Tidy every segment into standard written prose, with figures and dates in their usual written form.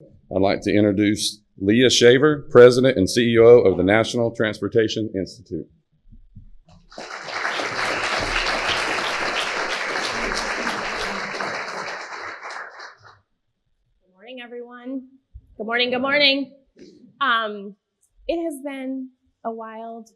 I'd like to introduce Leah Shaver, President and CEO of the National Transportation Institute. Good morning, everyone. Good morning, good morning. It has been a wild,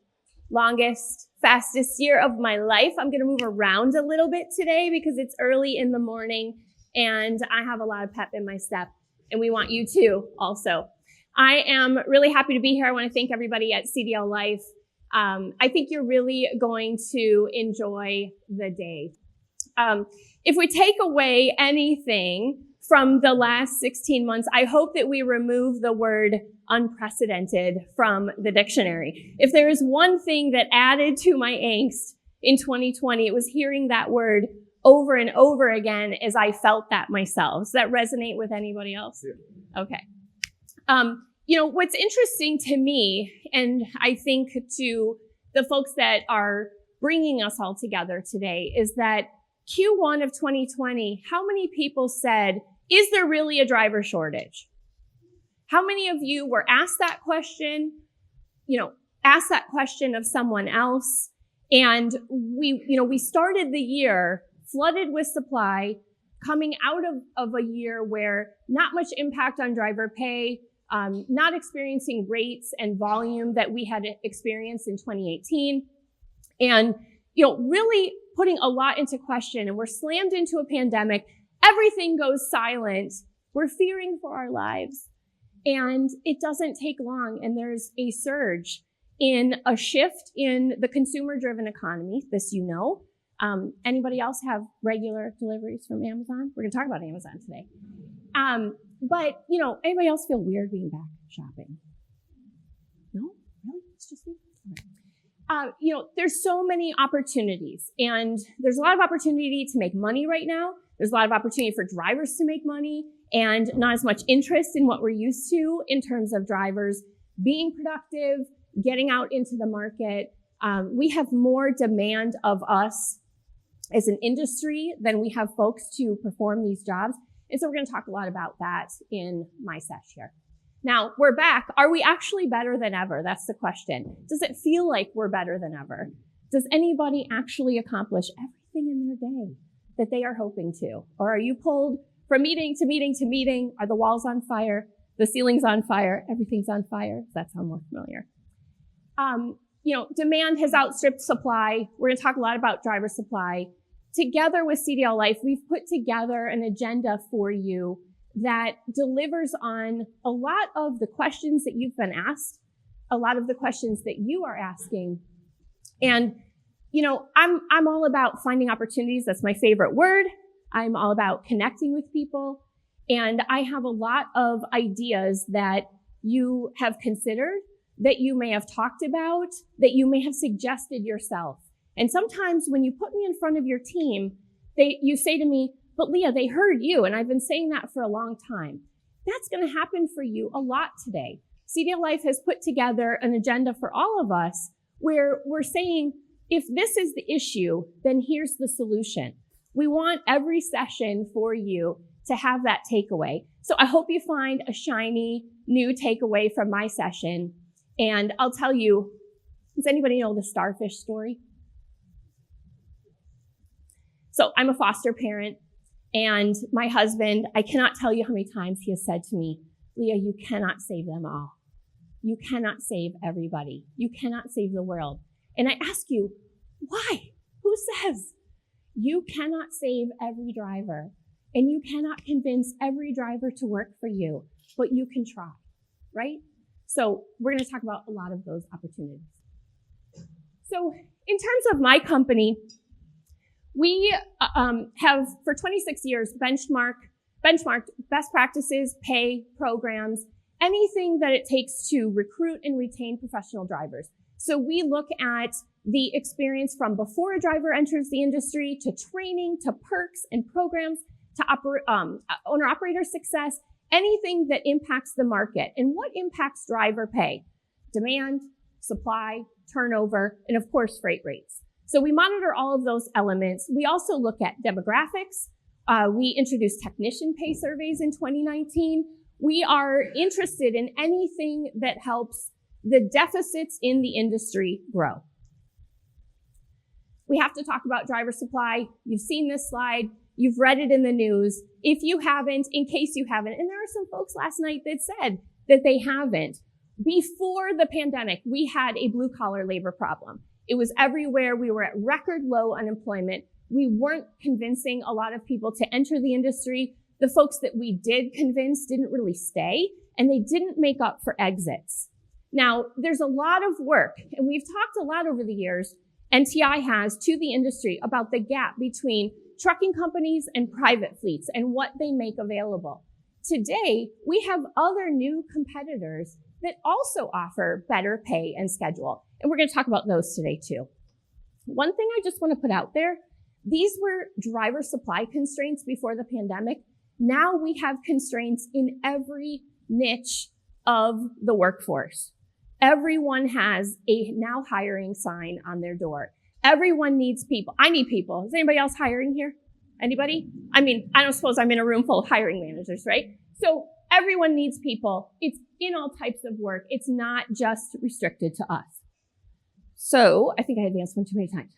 longest, fastest year of my life. I'm going to move around a little bit today because it's early in the morning and I have a lot of pep in my step, and we want you to also. I am really happy to be here. I want to thank everybody at CDLLife. I think you're really going to enjoy the day. If we take away anything from the last 16 months, I hope that we remove the word unprecedented from the dictionary. If there is one thing that added to my angst in 2020, it was hearing that word over and over again as I felt that myself. Does that resonate with anybody else? Yeah. Okay. What's interesting to me, and I think to the folks that are bringing us all together today, is that Q1 of 2020, how many people said, is there really a driver shortage? How many of you were asked that question, asked that question of someone else? And we started the year flooded with supply, coming out of a year where not much impact on driver pay, not experiencing rates and volume that we had experienced in 2018. And, really putting a lot into question, and we're slammed into a pandemic. Everything goes silent. We're fearing for our lives. And it doesn't take long, and there's a surge in a shift in the consumer-driven economy. This Anybody else have regular deliveries from Amazon? We're going to talk about Amazon today. But anybody else feel weird being back shopping? No? Really? It's just me? Okay. There's so many opportunities, and there's a lot of opportunity to make money right now. There's a lot of opportunity for drivers to make money, and not as much interest in what we're used to in terms of drivers being productive, getting out into the market. We have more demand of us as an industry than we have folks to perform these jobs. And so we're going to talk a lot about that in my sesh here. Now, we're back. Are we actually better than ever? That's the question. Does it feel like we're better than ever? Does anybody actually accomplish everything in their day that they are hoping to? Or are you pulled from meeting to meeting to meeting? Are the walls on fire? The ceiling's on fire? Everything's on fire? Does that sound more familiar? Demand has outstripped supply. We're going to talk a lot about driver supply. Together with CDLLife, we've put together an agenda for you that delivers on a lot of the questions that you've been asked, a lot of the questions that you are asking. And, I'm all about finding opportunities. That's my favorite word. I'm all about connecting with people. And I have a lot of ideas that you have considered, that you may have talked about, that you may have suggested yourself. And sometimes when you put me in front of your team, you say to me, but Leah, they heard you, and I've been saying that for a long time. That's going to happen for you a lot today. CDLLife has put together an agenda for all of us where we're saying, if this is the issue, then here's the solution. We want every session for you to have that takeaway. So I hope you find a shiny new takeaway from my session. And I'll tell you, does anybody know the starfish story? So I'm a foster parent, and my husband, I cannot tell you how many times he has said to me, Leah, you cannot save them all. You cannot save everybody. You cannot save the world. And I ask you, why? Who says? You cannot save every driver, and you cannot convince every driver to work for you, but you can try, right? So we're going to talk about a lot of those opportunities. So in terms of my company, we have, for 26 years, benchmarked best practices, pay, programs, anything that it takes to recruit and retain professional drivers. So we look at the experience from before a driver enters the industry, to training, to perks and programs, to owner-operator success, anything that impacts the market. And what impacts driver pay? Demand, supply, turnover, and of course, freight rates. So we monitor all of those elements. We also look at demographics. We introduced technician pay surveys in 2019. We are interested in anything that helps the deficits in the industry grow. We have to talk about driver supply. You've seen this slide. You've read it in the news. If you haven't, in case you haven't, and there are some folks last night that said that they haven't. Before the pandemic, we had a blue-collar labor problem. It was everywhere. We were at record low unemployment. We weren't convincing a lot of people to enter the industry. The folks that we did convince didn't really stay, and they didn't make up for exits. Now, there's a lot of work, and we've talked a lot over the years, NTI has, to the industry about the gap between trucking companies and private fleets and what they make available. Today, we have other new competitors that also offer better pay and schedule. And we're going to talk about those today too. One thing I just want to put out there, these were driver supply constraints before the pandemic. Now we have constraints in every niche of the workforce. Everyone has a now hiring sign on their door. Everyone needs people. I need people. Is anybody else hiring here? Anybody? I mean, I don't suppose I'm in a room full of hiring managers, right? So everyone needs people. It's in all types of work. It's not just restricted to us. So I think I advanced one too many times.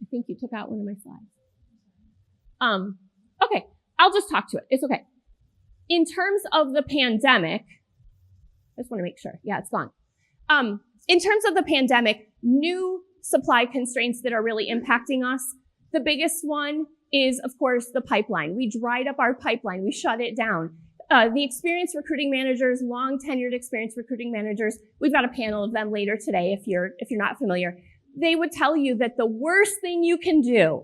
I think you took out one of my slides. Okay, I'll just talk to it. It's okay. In terms of the pandemic, I just want to make sure. Yeah, it's gone. In terms of the pandemic, new supply constraints that are really impacting us, the biggest one is, of course, the pipeline. We dried up our pipeline. We shut it down. The experienced recruiting managers, long tenured experienced recruiting managers, we've got a panel of them later today if you're not familiar. They would tell you that the worst thing you can do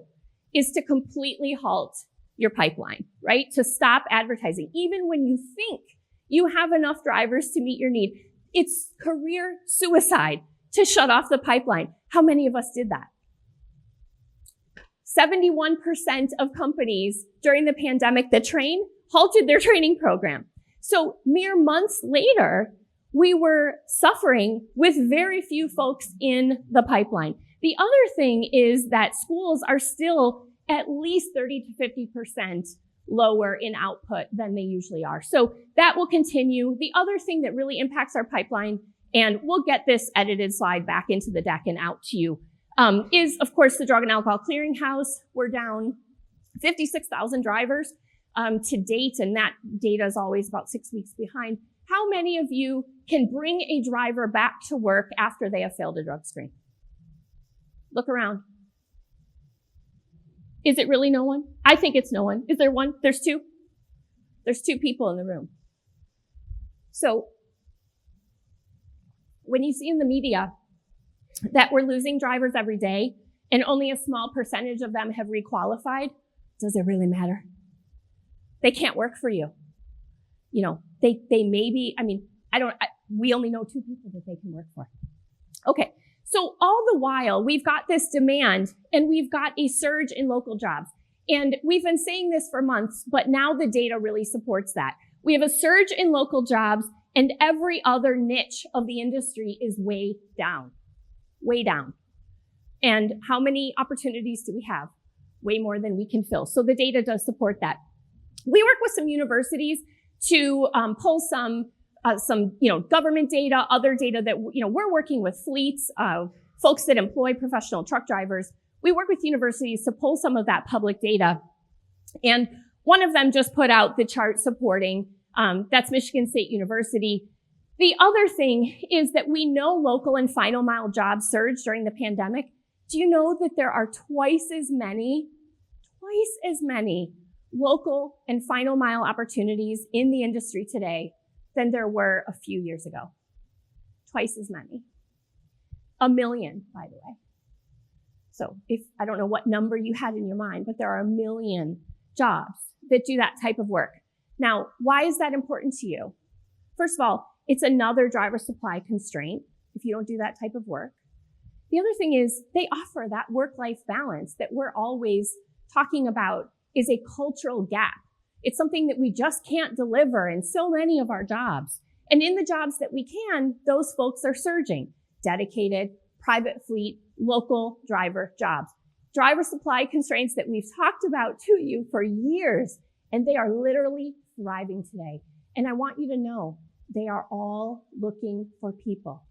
is to completely halt your pipeline, right? To stop advertising. Even when you think you have enough drivers to meet your need, it's career suicide to shut off the pipeline. How many of us did that? 71% of companies during the pandemic that train halted their training program. So mere months later, we were suffering with very few folks in the pipeline. The other thing is that schools are still at least 30 to 50% lower in output than they usually are. So that will continue. The other thing that really impacts our pipeline, and we'll get this edited slide back into the deck and out to you, is, of course, the Drug and Alcohol Clearinghouse. We're down 56,000 drivers to date, and that data is always about 6 weeks behind. How many of you can bring a driver back to work after they have failed a drug screen? Look around. Is it really no one? I think it's no one. Is there one? There's two? There's two people in the room. So when you see in the media that we're losing drivers every day and only a small percentage of them have requalified, does it really matter? They can't work for you. You know, they may be, we only know two people that they can work for. Okay. So all the while, we've got this demand and we've got a surge in local jobs. And we've been saying this for months, but now the data really supports that. We have a surge in local jobs and every other niche of the industry is way down. Way down. And how many opportunities do we have? Way more than we can fill. So the data does support that. We work with some universities to pull some government data, other data that, we're working with fleets, folks that employ professional truck drivers. We work with universities to pull some of that public data. And one of them just put out the chart supporting, that's Michigan State University. The other thing is that we know local and final mile jobs surged during the pandemic. Do you know that there are twice as many local and final mile opportunities in the industry today than there were a few years ago? Twice as many. 1 million, by the way. So I don't know what number you had in your mind, but there are 1 million jobs that do that type of work. Now, why is that important to you? First of all, it's another driver supply constraint if you don't do that type of work. The other thing is they offer that work-life balance that we're always talking about is a cultural gap. It's something that we just can't deliver in so many of our jobs. And in the jobs that we can, those folks are surging. Dedicated, private fleet, local driver jobs. Driver supply constraints that we've talked about to you for years, and they are literally thriving today. And I want you to know they are all looking for people.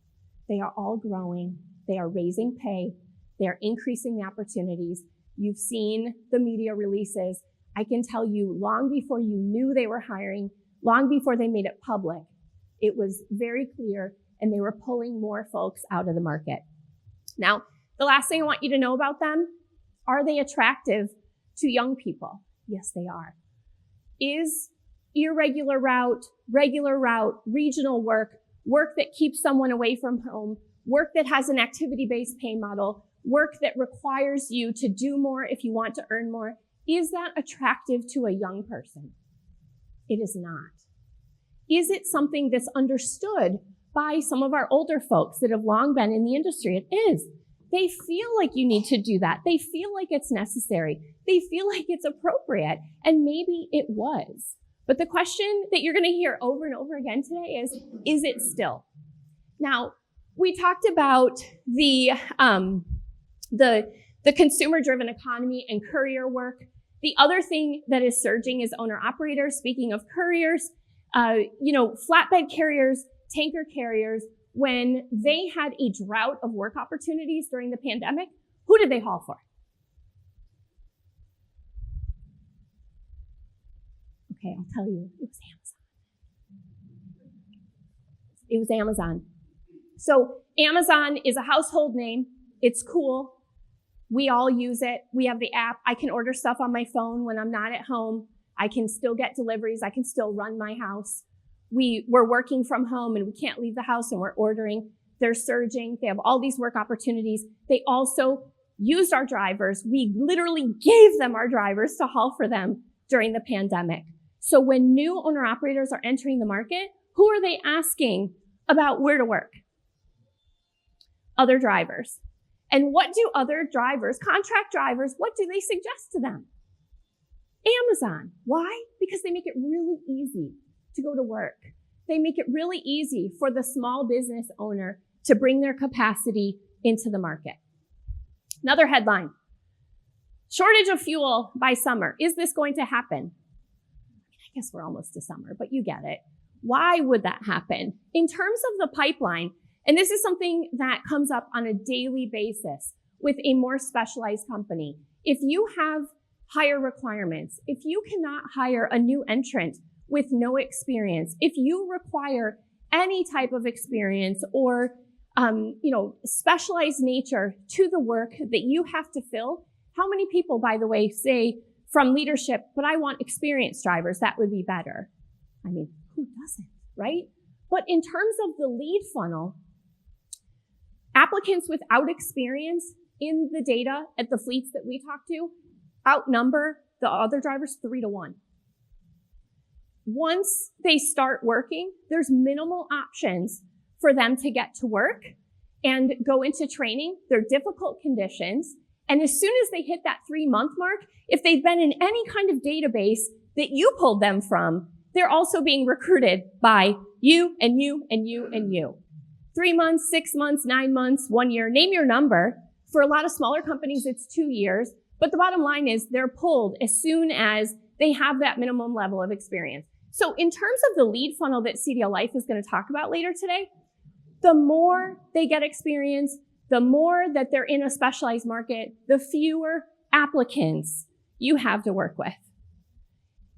They are all growing. They are raising pay. They are increasing the opportunities. You've seen the media releases. I can tell you long before you knew they were hiring, long before they made it public, it was very clear, and they were pulling more folks out of the market. Now, the last thing I want you to know about them, are they attractive to young people? Yes, they are. Is irregular route, regular route, regional work, work that keeps someone away from home, work that has an activity-based pay model, work that requires you to do more if you want to earn more, is that attractive to a young person? It is not. Is it something that's understood by some of our older folks that have long been in the industry? It is. They feel like you need to do that. They feel like it's necessary. They feel like it's appropriate. And maybe it was. But the question that you're going to hear over and over again today is it still? Now, we talked about the consumer-driven economy and courier work. The other thing that is surging is owner-operators. Speaking of couriers, flatbed carriers, tanker carriers, when they had a drought of work opportunities during the pandemic, who did they haul for? Okay, I'll tell you, it was Amazon. It was Amazon. So Amazon is a household name. It's cool. We all use it. We have the app. I can order stuff on my phone when I'm not at home. I can still get deliveries. I can still run my house. We're working from home and we can't leave the house and we're ordering. They're surging. They have all these work opportunities. They also used our drivers. We literally gave them our drivers to haul for them during the pandemic. So when new owner operators are entering the market, who are they asking about where to work? Other drivers. And what do other drivers, contract drivers, what do they suggest to them? Amazon. Why? Because they make it really easy to go to work. They make it really easy for the small business owner to bring their capacity into the market. Another headline, shortage of fuel by summer. Is this going to happen? I guess we're almost to summer, but you get it. Why would that happen? In terms of the pipeline, and this is something that comes up on a daily basis with a more specialized company. If you have higher requirements, if you cannot hire a new entrant with no experience, if you require any type of experience or specialized nature to the work that you have to fill, how many people, by the way, say from leadership, but I want experienced drivers, that would be better? I mean, who doesn't, right? But in terms of the lead funnel, applicants without experience in the data at the fleets that we talk to outnumber the other drivers 3-1. Once they start working, there's minimal options for them to get to work and go into training. They're difficult conditions. And as soon as they hit that 3-month mark, if they've been in any kind of database that you pulled them from, they're also being recruited by you and you and you and you. 3 months, 6 months, 9 months, 1 year, name your number. For a lot of smaller companies, it's 2 years. But the bottom line is they're pulled as soon as they have that minimum level of experience. So in terms of the lead funnel that CDLLife is going to talk about later today, the more they get experience, the more that they're in a specialized market, the fewer applicants you have to work with.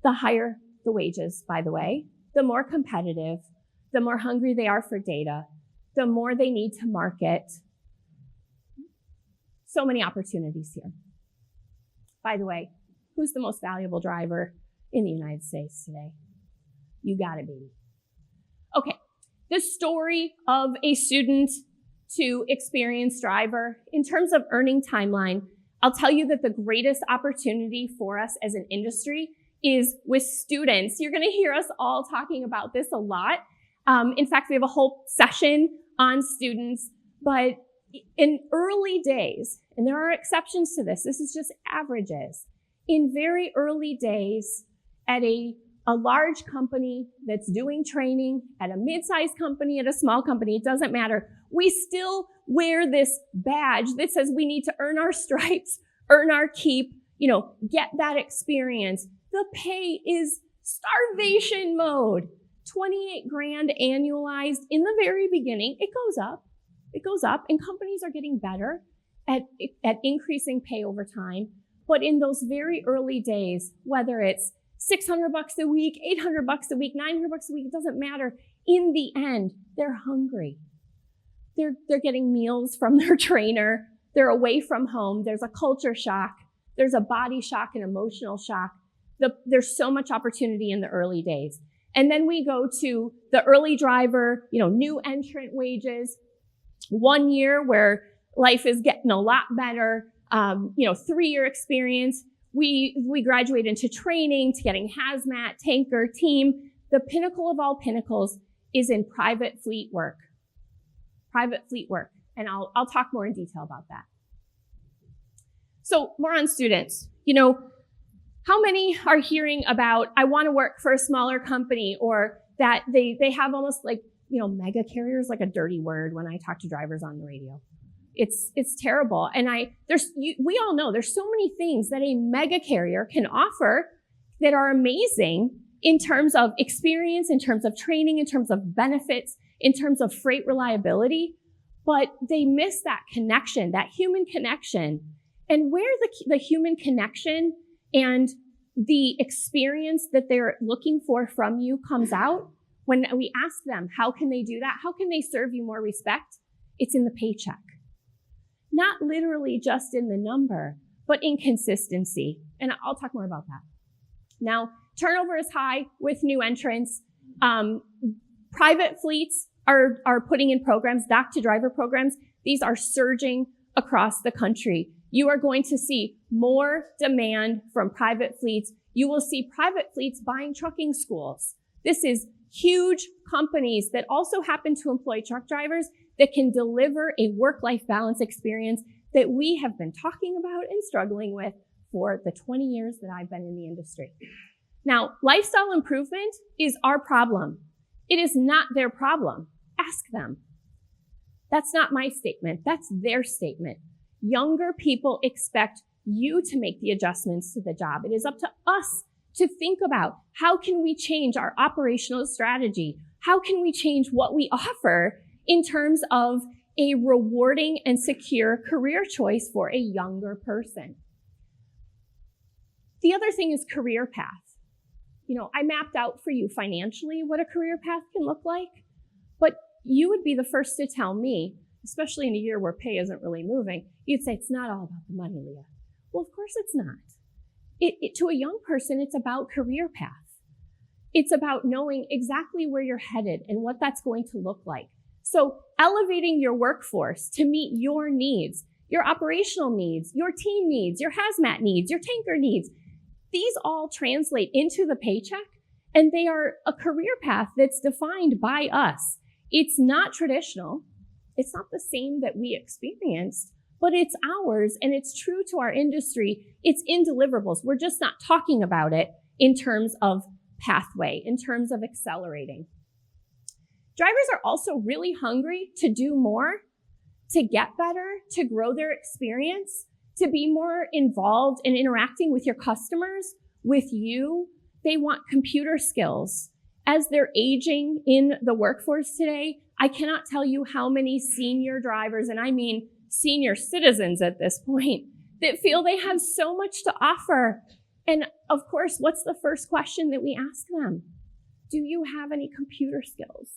The higher the wages, by the way, the more competitive, the more hungry they are for data, the more they need to market. So many opportunities here. By the way, who's the most valuable driver in the United States today? You got it, baby. Okay, the story of a student to experienced driver. In terms of earning timeline, I'll tell you that the greatest opportunity for us as an industry is with students. You're gonna hear us all talking about this a lot. In fact, we have a whole session on students, but in early days, and there are exceptions to this is just averages. In very early days, at a large company that's doing training, at a mid-sized company, at a small company, it doesn't matter. We still wear this badge that says we need to earn our stripes, earn our keep, get that experience. The pay is Starvation mode. 28 grand annualized in the very beginning. It goes up, and companies are getting better at increasing pay over time. But in those very early days, whether it's $600 a week, $800 a week, $900 a week, it doesn't matter. In the end, they're hungry. They're getting meals from their trainer. They're away from home. There's a culture shock. There's a body shock and emotional shock. There's so much opportunity in the early days. And then we go to the early driver, new entrant wages. 1 year where life is getting a lot better. 3-year experience. We graduate into training, to getting hazmat, tanker, team. The pinnacle of all pinnacles is in private fleet work. Private fleet work. And I'll talk more in detail about that. So more on students. How many are hearing about, I want to work for a smaller company, or that they have almost like, mega carriers, like a dirty word when I talk to drivers on the radio. It's terrible. And we all know there's so many things that a mega carrier can offer that are amazing in terms of experience, in terms of training, in terms of benefits, in terms of freight reliability, but they miss that connection, that human connection. And where the human connection and the experience that they're looking for from you comes out, when we ask them, how can they do that? How can they serve you more respect? It's in the paycheck. Not literally just in the number, but in consistency. And I'll talk more about that. Now, turnover is high with new entrants. Private fleets are putting in programs, dock-to-driver programs. These are surging across the country. You are going to see more demand from private fleets. You will see private fleets buying trucking schools. This is huge companies that also happen to employ truck drivers that can deliver a work-life balance experience that we have been talking about and struggling with for the 20 years that I've been in the industry. Now, lifestyle improvement is our problem. It is not their problem. Ask them. That's not my statement. That's their statement. Younger people expect you to make the adjustments to the job. It is up to us to think about, how can we change our operational strategy? How can we change what we offer in terms of a rewarding and secure career choice for a younger person? The other thing is career path. I mapped out for you financially what a career path can look like, but you would be the first to tell me, especially in a year where pay isn't really moving, you'd say, it's not all about the money, Leah. Well, of course it's not. To a young person, it's about career path. It's about knowing exactly where you're headed and what that's going to look like. So elevating your workforce to meet your needs, your operational needs, your team needs, your hazmat needs, your tanker needs, these all translate into the paycheck, and they are a career path that's defined by us. It's not traditional. It's not the same that we experienced, but it's ours, and it's true to our industry. It's in deliverables. We're just not talking about it in terms of pathway, in terms of accelerating. Drivers are also really hungry to do more, to get better, to grow their experience, to be more involved in interacting with your customers, with you. They want computer skills. As they're aging in the workforce today, I cannot tell you how many senior drivers, and I mean senior citizens at this point, that feel they have so much to offer. And of course, what's the first question that we ask them? Do you have any computer skills?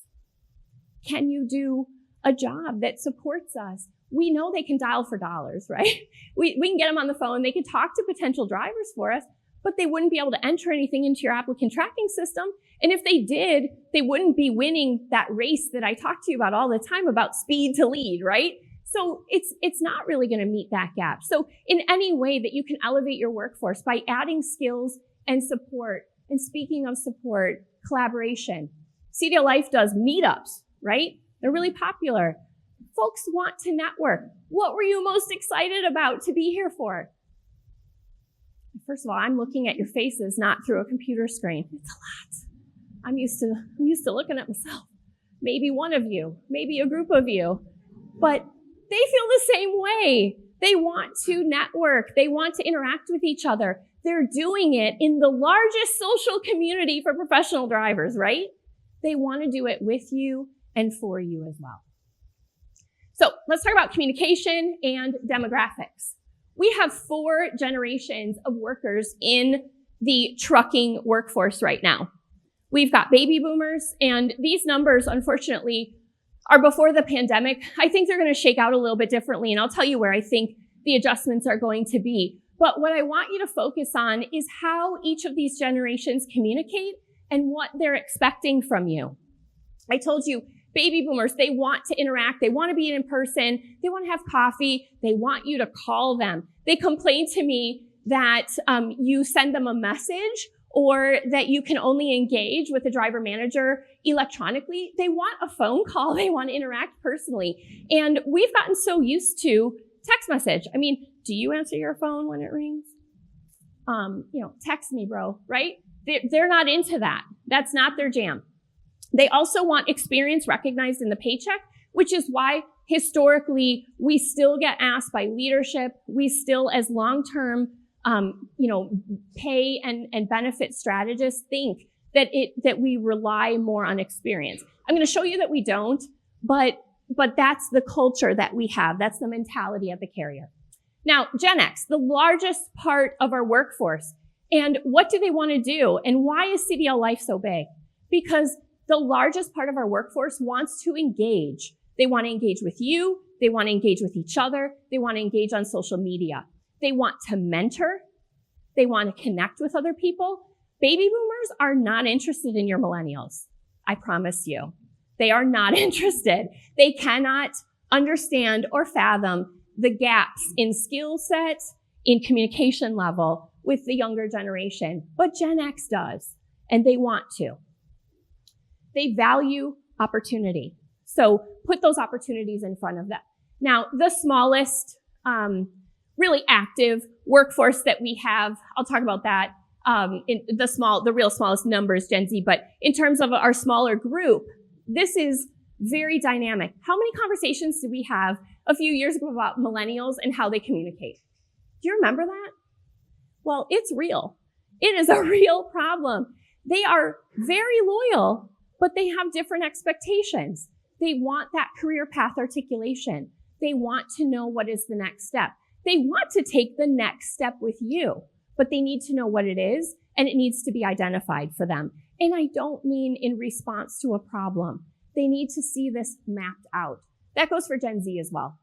Can you do a job that supports us? We know they can dial for dollars, right? We can get them on the phone. They can talk to potential drivers for us, but they wouldn't be able to enter anything into your applicant tracking system. And if they did, they wouldn't be winning that race that I talk to you about all the time about speed to lead, right? So it's not really going to meet that gap. So in any way that you can elevate your workforce by adding skills and support, and speaking of support, collaboration. CDLLife does meetups, right? They're really popular. Folks want to network. What were you most excited about to be here for? First of all, I'm looking at your faces, not through a computer screen. It's a lot. I'm used to looking at myself. Maybe one of you, maybe a group of you, but they feel the same way. They want to network. They want to interact with each other. They're doing it in the largest social community for professional drivers, right? They want to do it with you and for you as well. So let's talk about communication and demographics. We have 4 generations of workers in the trucking workforce right now. We've got baby boomers, and these numbers, unfortunately, are before the pandemic. I think they're going to shake out a little bit differently, and I'll tell you where I think the adjustments are going to be. But what I want you to focus on is how each of these generations communicate and what they're expecting from you. I told you, baby boomers, they want to interact. They want to be in person. They want to have coffee. They want you to call them. They complain to me that you send them a message or that you can only engage with the driver manager electronically. They want a phone call. They want to interact personally. And we've gotten so used to text message. I mean, do you answer your phone when it rings? Text me, bro, right? They're not into that. That's not their jam. They also want experience recognized in the paycheck, which is why historically we still get asked by leadership. We still, as long-term, pay and benefit strategists, think that we rely more on experience. I'm going to show you that we don't, but that's the culture that we have. That's the mentality of the carrier. Now, Gen X, the largest part of our workforce. And what do they want to do? And why is CDLLife so big? Because the largest part of our workforce wants to engage. They want to engage with you. They want to engage with each other. They want to engage on social media. They want to mentor. They want to connect with other people. Baby boomers are not interested in your millennials. I promise you. They are not interested. They cannot understand or fathom the gaps in skill set, in communication level with the younger generation. But Gen X does, and they want to. They value opportunity. So put those opportunities in front of them. Now, the smallest, really active workforce that we have, I'll talk about that in the real smallest numbers, Gen Z, but in terms of our smaller group, this is very dynamic. How many conversations did we have a few years ago about millennials and how they communicate? Do you remember that? Well, it's real. It is a real problem. They are very loyal, but they have different expectations. They want that career path articulation. They want to know what is the next step. They want to take the next step with you, but they need to know what it is, and it needs to be identified for them. And I don't mean in response to a problem. They need to see this mapped out. That goes for Gen Z as well.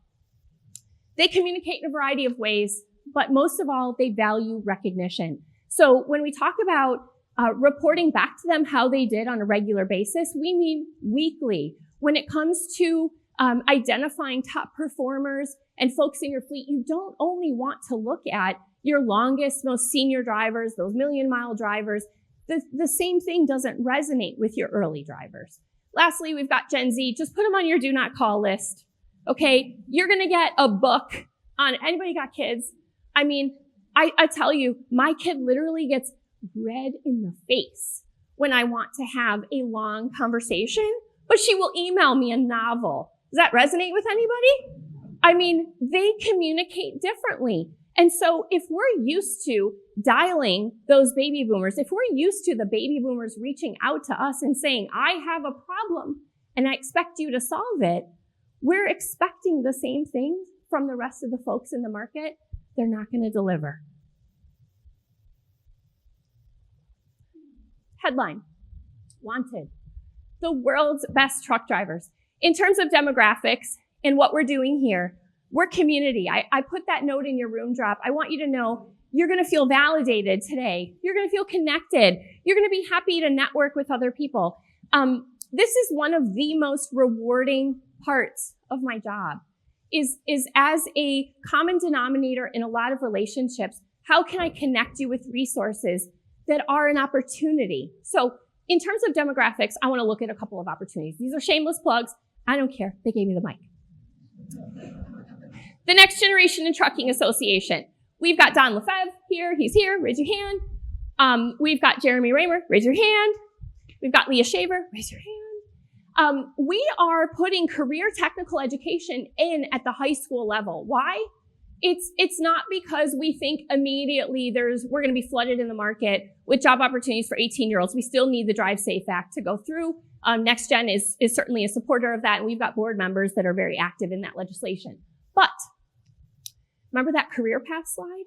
They communicate in a variety of ways, but most of all, they value recognition. So when we talk about reporting back to them how they did on a regular basis, we mean weekly. When it comes to identifying top performers and folks in your fleet, you don't only want to look at your longest, most senior drivers, those million-mile drivers. The same thing doesn't resonate with your early drivers. Lastly, we've got Gen Z. Just put them on your do not call list, okay? You're going to get a book on, anybody got kids? I mean, I tell you, my kid literally gets red in the face when I want to have a long conversation, but she will email me a novel. Does that resonate with anybody? I mean, they communicate differently. And so if we're used to dialing those baby boomers, if we're used to the baby boomers reaching out to us and saying, I have a problem and I expect you to solve it, we're expecting the same thing from the rest of the folks in the market. They're not going to deliver. Headline, wanted. The world's best truck drivers. In terms of demographics and what we're doing here, we're community. I put that note in your room drop. I want you to know you're going to feel validated today. You're going to feel connected. You're going to be happy to network with other people. This is one of the most rewarding parts of my job is as a common denominator in a lot of relationships, how can I connect you with resources that are an opportunity? So in terms of demographics, I want to look at a couple of opportunities. These are shameless plugs. I don't care. They gave me the mic. The Next Generation in Trucking Association. We've got Don Lefebvre here. He's here. Raise your hand. We've got Jeremy Raymer. Raise your hand. We've got Leah Shaver. Raise your hand. We are putting career technical education in at the high school level. Why? It's not because we think immediately we're going to be flooded in the market with job opportunities for 18-year-olds. We still need the Drive Safe Act to go through. Next Gen is certainly a supporter of that, and we've got board members that are very active in that legislation. But remember that career path slide?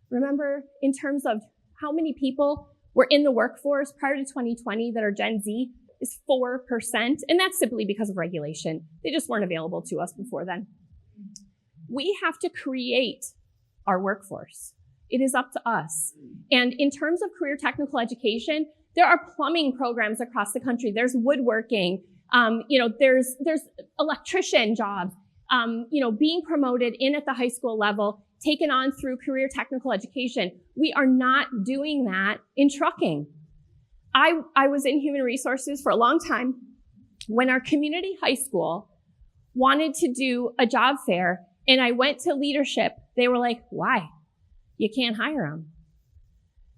Remember in terms of how many people were in the workforce prior to 2020 that are Gen Z is 4%, and that's simply because of regulation. They just weren't available to us before then. We have to create our workforce. It is up to us. And in terms of career technical education, there are plumbing programs across the country. There's woodworking. There's electrician jobs. Being promoted in at the high school level, taken on through career technical education. We are not doing that in trucking. I was in human resources for a long time. When our community high school wanted to do a job fair, and I went to leadership, they were like, why? You can't hire them.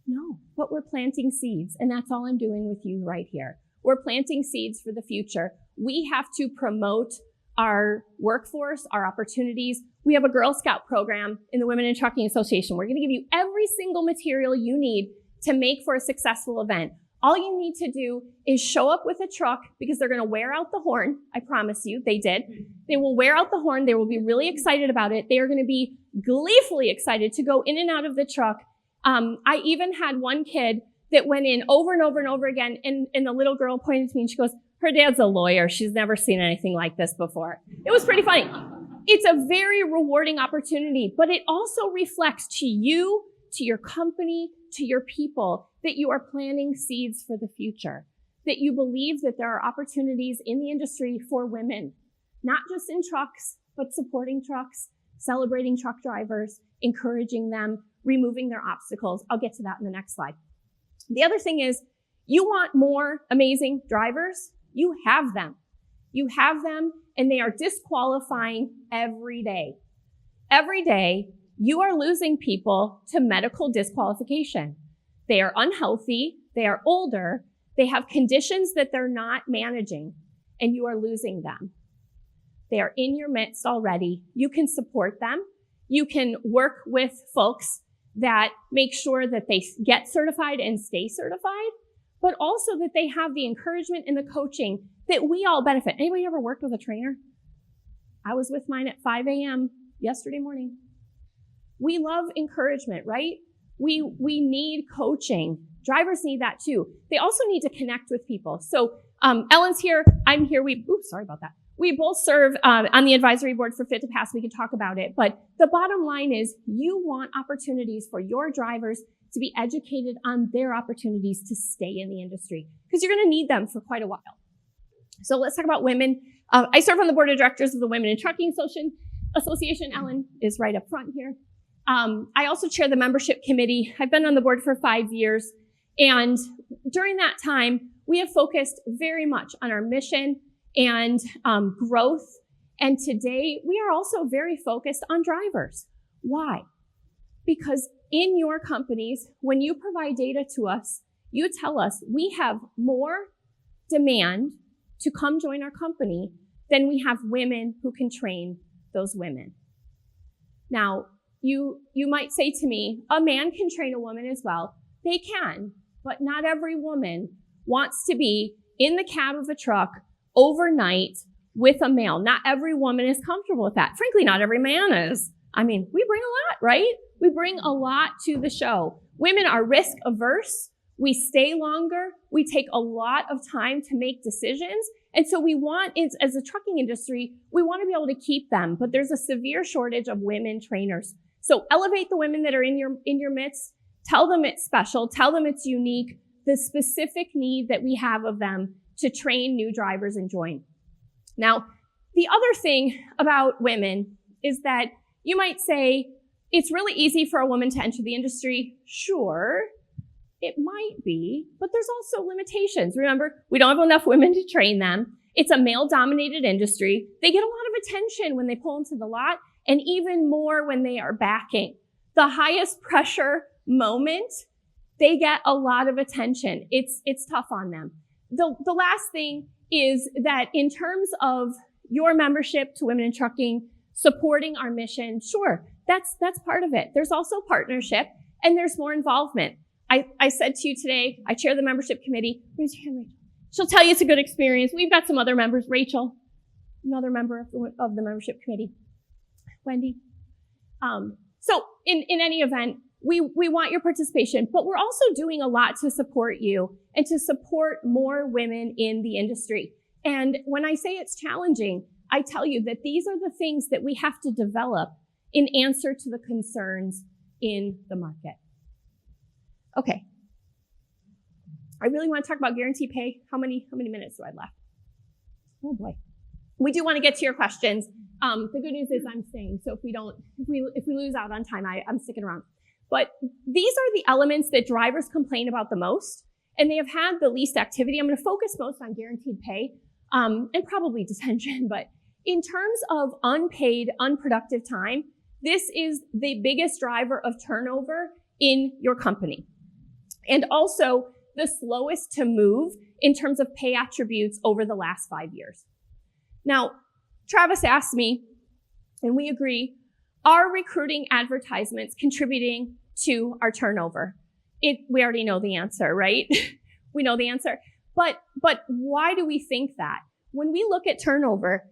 No, but we're planting seeds, and that's all I'm doing with you right here. We're planting seeds for the future. We have to promote our workforce, our opportunities. We have a Girl Scout program in the Women in Trucking Association. We're going to give you every single material you need to make for a successful event. All you need to do is show up with a truck, because they're going to wear out the horn. I promise you, they did. They will wear out the horn. They will be really excited about it. They are going to be gleefully excited to go in and out of the truck. I even had one kid that went in over and over and over again, and the little girl pointed to me and she goes, her dad's a lawyer. She's never seen anything like this before. It was pretty funny. It's a very rewarding opportunity, but it also reflects to you, to your company, to your people, that you are planting seeds for the future, that you believe that there are opportunities in the industry for women, not just in trucks, but supporting trucks, celebrating truck drivers, encouraging them, removing their obstacles. I'll get to that in the next slide. The other thing is, you want more amazing drivers? You have them. You have them, and they are disqualifying every day. Every day, you are losing people to medical disqualification. They are unhealthy, they are older, they have conditions that they're not managing, and you are losing them. They are in your midst already. You can support them. You can work with folks that make sure that they get certified and stay certified, but also that they have the encouragement and the coaching that we all benefit. Anybody ever worked with a trainer? I was with mine at 5 a.m. yesterday morning. We love encouragement, right? We need coaching. Drivers need that too. They also need to connect with people. So Ellen's here. I'm here. Sorry about that. We both serve on the advisory board for Fit to Pass. We can talk about it. But the bottom line is, you want opportunities for your drivers to be educated on their opportunities to stay in the industry, because you're going to need them for quite a while. So let's talk about women. I serve on the board of directors of the Women in Trucking Association. Ellen is right up front here. I also chair the membership committee. I've been on the board for 5 years. And during that time, we have focused very much on our mission and growth. And today, we are also very focused on drivers. Why? Because in your companies, when you provide data to us, you tell us we have more demand to come join our company than we have women who can train those women. Now, you might say to me, a man can train a woman as well. They can, but not every woman wants to be in the cab of a truck overnight with a male. Not every woman is comfortable with that. Frankly, not every man is. I mean, we bring a lot, right? We bring a lot to the show. Women are risk averse. We stay longer. We take a lot of time to make decisions. And so we want, as a trucking industry, we want to be able to keep them, but there's a severe shortage of women trainers. So elevate the women that are in your midst. Tell them it's special. Tell them it's unique. The specific need that we have of them to train new drivers and join. Now, the other thing about women is that you might say, it's really easy for a woman to enter the industry. Sure, it might be, but there's also limitations. Remember, we don't have enough women to train them. It's a male-dominated industry. They get a lot of attention when they pull into the lot, and even more when they are backing. The highest pressure moment, they get a lot of attention. It's tough on them. The last thing is that in terms of your membership to Women in Trucking, supporting our mission, sure, that's part of it. There's also partnership, and there's more involvement. I said to you today, I chair the membership committee. Raise your hand, Rachel. She'll tell you it's a good experience. We've got some other members. Rachel, another member of the membership committee. Wendy. So in any event, we want your participation, but we're also doing a lot to support you and to support more women in the industry. And when I say it's challenging, I tell you that these are the things that we have to develop in answer to the concerns in the market. Okay. I really want to talk about guaranteed pay. How many minutes do I have left? Oh boy. We do want to get to your questions. The good news is I'm staying. So if we lose out on time, I'm sticking around. But these are the elements that drivers complain about the most, and they have had the least activity. I'm going to focus most on guaranteed pay, and probably detention. But in terms of unpaid, unproductive time, this is the biggest driver of turnover in your company. And also the slowest to move in terms of pay attributes over the last 5 years. Now, Travis asked me, and we agree, are recruiting advertisements contributing to our turnover? We already know the answer, right? We know the answer. But why do we think that? When we look at turnover,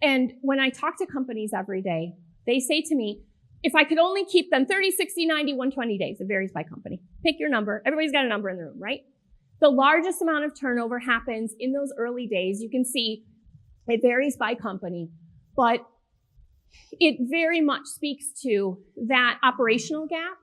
and when I talk to companies every day, they say to me, if I could only keep them 30, 60, 90, 120 days, it varies by company. Pick your number. Everybody's got a number in the room, right? The largest amount of turnover happens in those early days. You can see it varies by company, but it very much speaks to that operational gap.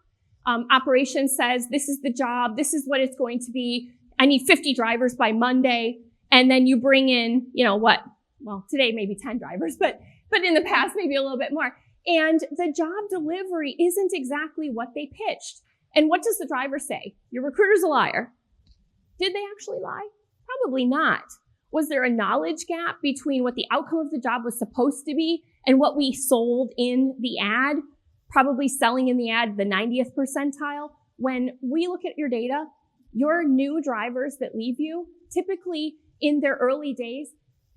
Operations says, this is the job, this is what it's going to be. I need 50 drivers by Monday. And then you bring in, well, today maybe 10 drivers, but in the past, maybe a little bit more. And the job delivery isn't exactly what they pitched. And what does the driver say? Your recruiter's a liar. Did they actually lie? Probably not. Was there a knowledge gap between what the outcome of the job was supposed to be and what we sold in the ad? Probably selling in the ad the 90th percentile. When we look at your data, your new drivers that leave you, typically in their early days,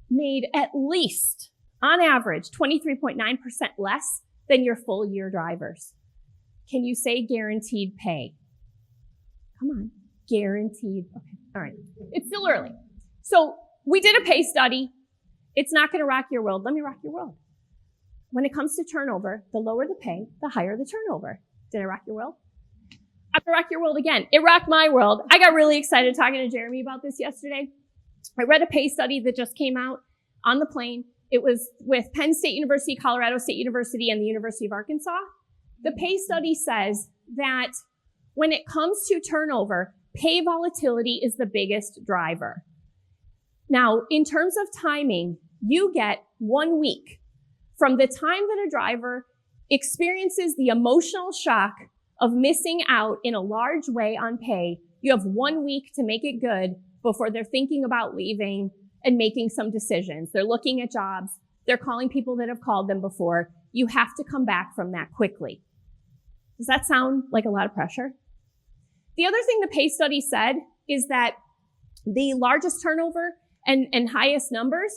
made at least, on average, 23.9% less than your full year drivers. Can you say guaranteed pay? Come on, guaranteed. Okay, all right. It's still early. So we did a pay study. It's not going to rock your world. Let me rock your world. When it comes to turnover, the lower the pay, the higher the turnover. Did I rock your world? I'm going to rock your world again. It rocked my world. I got really excited talking to Jeremy about this yesterday. I read a pay study that just came out on the plane. It was with Penn State University, Colorado State University, and the University of Arkansas. The pay study says that when it comes to turnover, pay volatility is the biggest driver. Now, in terms of timing, you get 1 week from the time that a driver experiences the emotional shock of missing out in a large way on pay. You have 1 week to make it good before they're thinking about leaving and making some decisions. They're looking at jobs. They're calling people that have called them before. You have to come back from that quickly. Does that sound like a lot of pressure? The other thing the pay study said is that the largest turnover and highest numbers,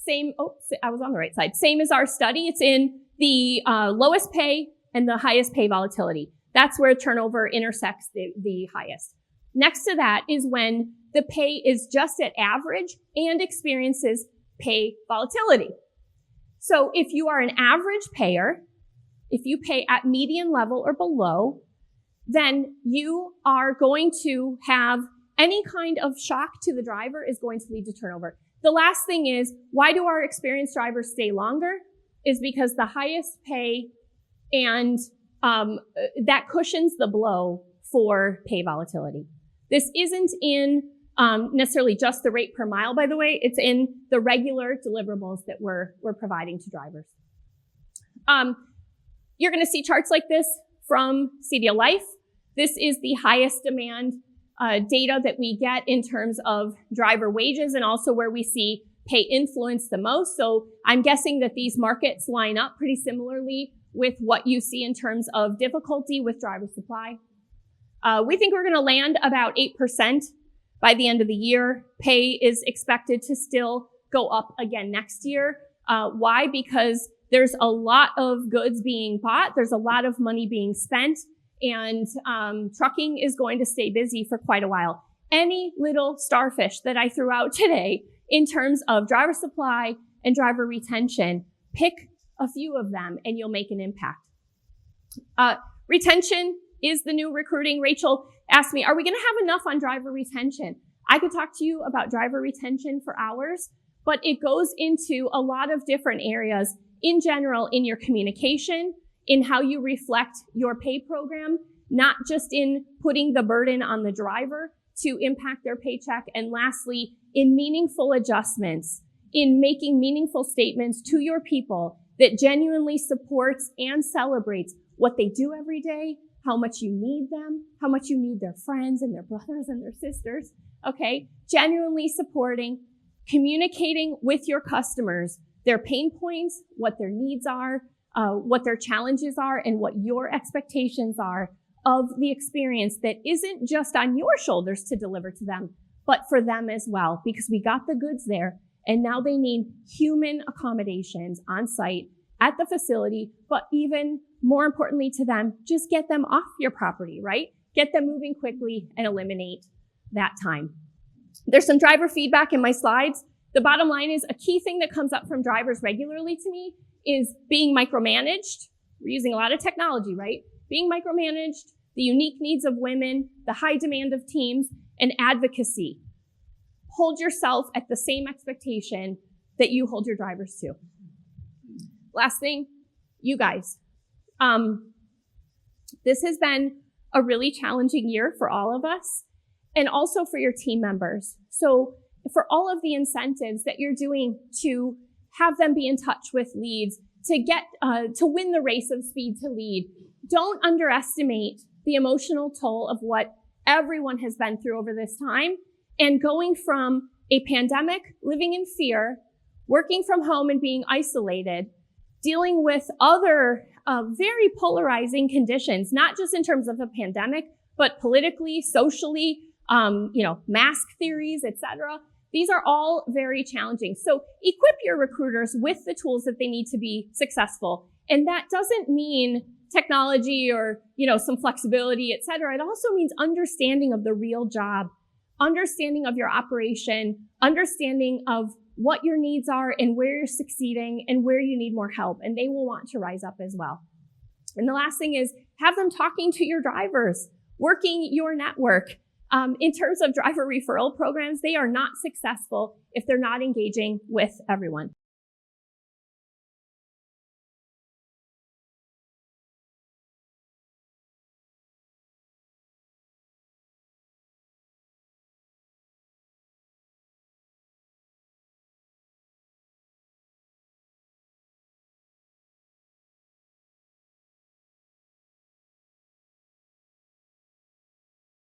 I was on the right side, same as our study. It's in the lowest pay and the highest pay volatility. That's where turnover intersects the highest. Next to that is when the pay is just at average and experiences pay volatility. So if you are an average payer, if you pay at median level or below, then you are going to have any kind of shock to the driver is going to lead to turnover. The last thing is, why do our experienced drivers stay longer? Is because the highest pay and that cushions the blow for pay volatility. This isn't in necessarily just the rate per mile, by the way. It's in the regular deliverables that we're providing to drivers. You're going to see charts like this from CDLLife. This is the highest demand data that we get in terms of driver wages and also where we see pay influence the most. So I'm guessing that these markets line up pretty similarly with what you see in terms of difficulty with driver supply. We think we're going to land about 8% by the end of the year. Pay is expected to still go up again next year. Why? Because There's a lot of goods being bought. There's a lot of money being spent, and trucking is going to stay busy for quite a while. Any little starfish that I threw out today in terms of driver supply and driver retention, pick a few of them and you'll make an impact. Retention is the new recruiting. Rachel asked me, are we going to have enough on driver retention? I could talk to you about driver retention for hours, but it goes into a lot of different areas in general, in your communication, in how you reflect your pay program, not just in putting the burden on the driver to impact their paycheck, and lastly, in meaningful adjustments, in making meaningful statements to your people that genuinely supports and celebrates what they do every day, how much you need them, how much you need their friends and their brothers and their sisters, okay? Genuinely supporting, communicating with your customers their pain points, what their needs are, what their challenges are, and what your expectations are of the experience that isn't just on your shoulders to deliver to them, but for them as well, because we got the goods there, and now they need human accommodations on site at the facility, but even more importantly to them, just get them off your property, right? Get them moving quickly and eliminate that time. There's some driver feedback in my slides. The bottom line is a key thing that comes up from drivers regularly to me is being micromanaged. We're using a lot of technology, right? Being micromanaged, the unique needs of women, the high demand of teams, and advocacy. Hold yourself at the same expectation that you hold your drivers to. Last thing, you guys. This has been a really challenging year for all of us and also for your team members. So for all of the incentives that you're doing to have them be in touch with leads, to get, to win the race of speed to lead, don't underestimate the emotional toll of what everyone has been through over this time, and going from a pandemic, living in fear, working from home and being isolated, dealing with other very polarizing conditions, not just in terms of a pandemic, but politically, socially, mask theories, etc. These are all very challenging. So equip your recruiters with the tools that they need to be successful. And that doesn't mean technology or, some flexibility, et cetera. It also means understanding of the real job, understanding of your operation, understanding of what your needs are and where you're succeeding and where you need more help. And they will want to rise up as well. And the last thing is have them talking to your drivers, working your network. In terms of driver referral programs, they are not successful if they're not engaging with everyone.